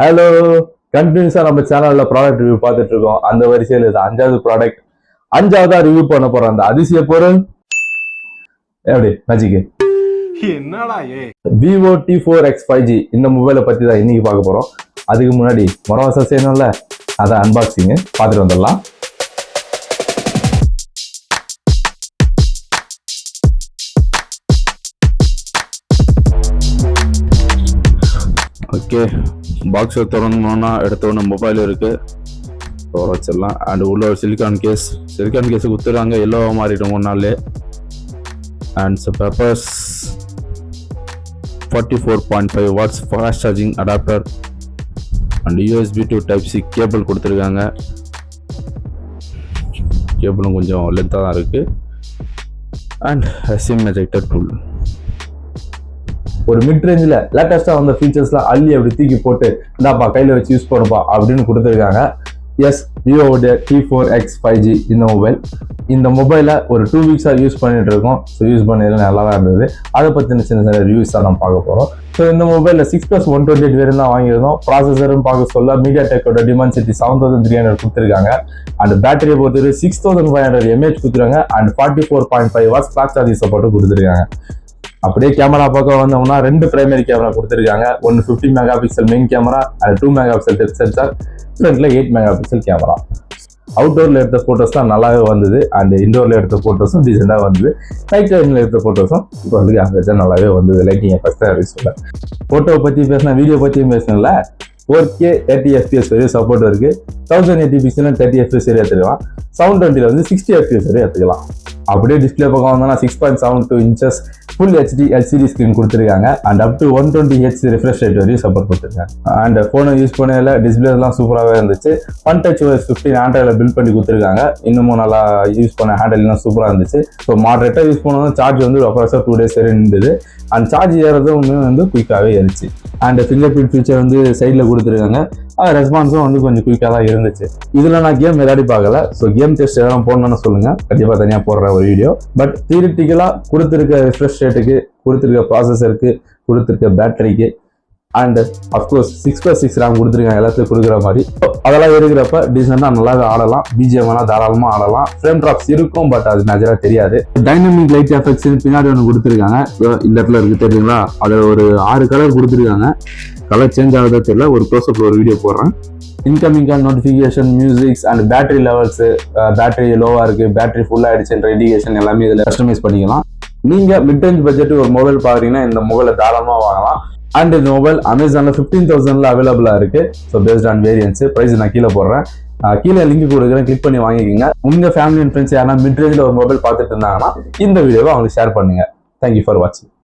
Hello, கண்டினியூஸா நம்ம சேனல்ல ப்ராடக்ட் ரிவ்யூ பார்த்துட்டு இருக்கோம். அந்த வரிசையில் இது 5வது ப்ராடக்ட். 5வதா ரிவ்யூ பண்ண போறோம். அந்த அதிசய பொருள் எப்படி மேஜிக் என்னடா Vivo T4X 5G இந்த மொபைலை பத்தி தான் இன்னைக்கு பார்க்க போறோம். அதுக்கு முன்னாடி மொரவாசம் செய்யணும்ல, அதான் அன்பாக்சிங் பார்த்துட்டு வந்துடலாம். ஓகே, பாக்ஸை திறந்தோம்னா எடுத்தோன்னு மொபைல் இருக்குது, வச்சிடலாம். அண்ட் உள்ள ஒரு சிலிக்கான் கேஸ் குத்துறாங்க, எல்லோவாக மாறிடும் 1 நாள்லே. And papers 44.5 watts fast charging adapter and USB to Type-C cable கொடுத்துருக்காங்க. கேபிளும் கொஞ்சம் லென்த்தாக தான் இருக்குது. And SIM ejector tool. ஒரு மிட் ரேஞ்சில் லேட்டஸ்ட்டாக வந்த ஃபீச்சர்ஸ்லாம் அள்ளி அப்படி தூக்கி போட்டு இந்தாப்பா கையில் வச்சு யூஸ் பண்ணுப்பா அப்படின்னு கொடுத்துருக்காங்க. எஸ், விவோடைய T4X 5G இந்த மொபைலை ஒரு 2 வீக்ஸாக யூஸ் பண்ணிட்டு இருக்கோம். ஸோ யூஸ் பண்ணது நல்லா தான் இருந்தது. அதை பற்றின சின்ன ரிவ்யூஸ் தான் நம்ம பார்க்க போகிறோம். ஸோ இந்த மொபைலில் 6+128 வேரியன்ட் தான் வாங்கியிருந்தோம். ப்ராசஸரும் பார்க்க சொல்ல MediaTekோட Dimensity 7300 கொடுத்துருக்காங்க. அண்ட் பேட்டரியை பொறுத்தவரை 6500 mAh கொடுத்துருக்காங்க. அண்ட் 44.5 வாட்ஸ் ஃபாஸ்ட் சார்ஜிங் சப்போர்ட்டும் கொடுத்துருக்காங்க. அப்படியே கேமரா பக்கம் வந்தோம்னா 2 பிரைமரி கேமரா கொடுத்துருக்காங்க. ஒன்று 50 mega pixel main camera and 2 mega pixel depth sensor. ஃப்ரண்ட்ல 8 மெகா பிக்சல் கேமரா. அவுட்டோரில் எடுத்த ஃபோட்டோஸ் தான் நல்லாவே வந்தது. அண்ட் இண்டோரில் எடுத்த ஃபோட்டோஸும் டீசெண்டாக வந்தது. நைட் டைமில் எடுத்த ஃபோட்டோஸும் இப்போ வந்து ஆவரேஜாக நல்லாவே வந்தது. லைட்டிங் ஃபஸ்ட் தான் சொல்ல ஃபோட்டோவை பற்றி பேசினா வீடியோ பற்றியும் பேசணும்ல. 4K 30 FPS வரையும் சப்போர்ட் இருக்குது. 1080 பிக்சல் 30 FPS வரையும் எடுத்துக்கலாம். 720 வந்து 60 FPS வரையும் எடுத்துக்கலாம். அப்படியே டிஸ்பிளே பக்கம் வந்தோம்னா 6.72 inches full HD LCD screen கொடுத்துருக்காங்க. And up to 120Hz refresh rate வரையும் சப்போர்ட் கொடுத்துருக்காங்க. அண்ட் ஃபோனை யூஸ் பண்ணதில் டிஸ்பிளேலாம் சூப்பராகவே இருந்துச்சு. OneTouch OS 15 ஆண்ட்ராய்டில் பில்ட் பண்ணி கொடுத்துருக்காங்க. இன்னமும் நல்லா யூஸ் பண்ண ஹேண்டல்லாம் சூப்பராக இருந்துச்சு. ஸோ மாடரேட்டாக யூஸ் பண்ணதும் சார்ஜ் வந்து அப்ராக்ஸாக 2 days வரை நின்றுது. அண்ட் சார்ஜ் ஏறதும் வந்து குயிக்காகவே இருந்துச்சு. அண்ட் ஃபிங்கர் பிரிண்ட் ஃபீச்சர் வந்து சைடில் கொடுத்துருக்காங்க. ரெஸ்பான்ஸும் வந்து கொஞ்சம் குயிக்காக தான் இருந்துச்சு. இதில் நான் கேம் விளையாடி பார்க்கல. ஸோ கேம் டெஸ்ட் எதாவது போடணும்னு சொல்லுங்கள், கண்டிப்பாக தனியாக போடுற ஒரு வீடியோ. பட் தியரிட்டிக்கலாக கொடுத்துருக்க ரிஃப்ரெஷ் ரேட்டுக்கு, கொடுத்துருக்க ப்ராசஸருக்கு, கொடுத்துருக்க பேட்டரிக்கு அண்ட் அஃப்கோர்ஸ் 6+6 RAM கொடுத்துருக்காங்க எல்லாத்துக்கும் கொடுக்குற மாதிரி. அதெல்லாம் இருக்கிறப்ப டீசெண்டாக நல்லா ஆடலாம். பிஜிஎம்லாம் தாராளமாக ஆடலாம். ஃப்ரேம் ட்ராப்ஸ் இருக்கும், பட் அது மேஜராக தெரியாது. டைனமிக் லைட் எஃபெக்ட்ஸ் பின்னாடி ஒன்று கொடுத்துருக்காங்க. இந்த இடத்துல இருக்குது தெரியுங்களா, அதில் ஒரு 6 கலர் கொடுத்துருக்காங்க. கலர் சேஞ்ச் ஆகுதோ தெரியல. ஒரு க்ளோஸ்அப்ல ஒரு வீடியோ போடுறேன். Incoming call notification, musics and battery levels, battery லோவாக இருக்குது, பேட்டரி ஃபுல்லாக ஆகிடுச்சுன்ற இண்டிகேஷன் எல்லாமே இதில் கஸ்டமைஸ் பண்ணிக்கலாம். நீங்கள் மிட் ரேஞ்ச் பட்ஜெட்டுக்கு ஒரு மொபைல் பார்க்குறீங்கன்னா இந்த மொபைலை தாராளமாக வாங்கலாம். அண்ட் இந்த மொபைல் அமேசானில் 15,000 அவைலபிளாக இருக்குது. So based on variants price நான் கீழே போடுறேன். கீழே லிங்க் கொடுக்குறேன், கிளிக் பண்ணி வாங்கிக்கிங்க. உங்கள் ஃபேமிலி அண்ட் ஃப்ரெண்ட்ஸ் யாரா மிட் ரேஞ்சில் ஒரு மொபைல் பார்த்துட்டு இருந்தாங்கன்னா இந்த வீடியோவை அவங்களுக்கு ஷேர் பண்ணுங்கள். தேங்க்யூ ஃபார் வாட்சிங்.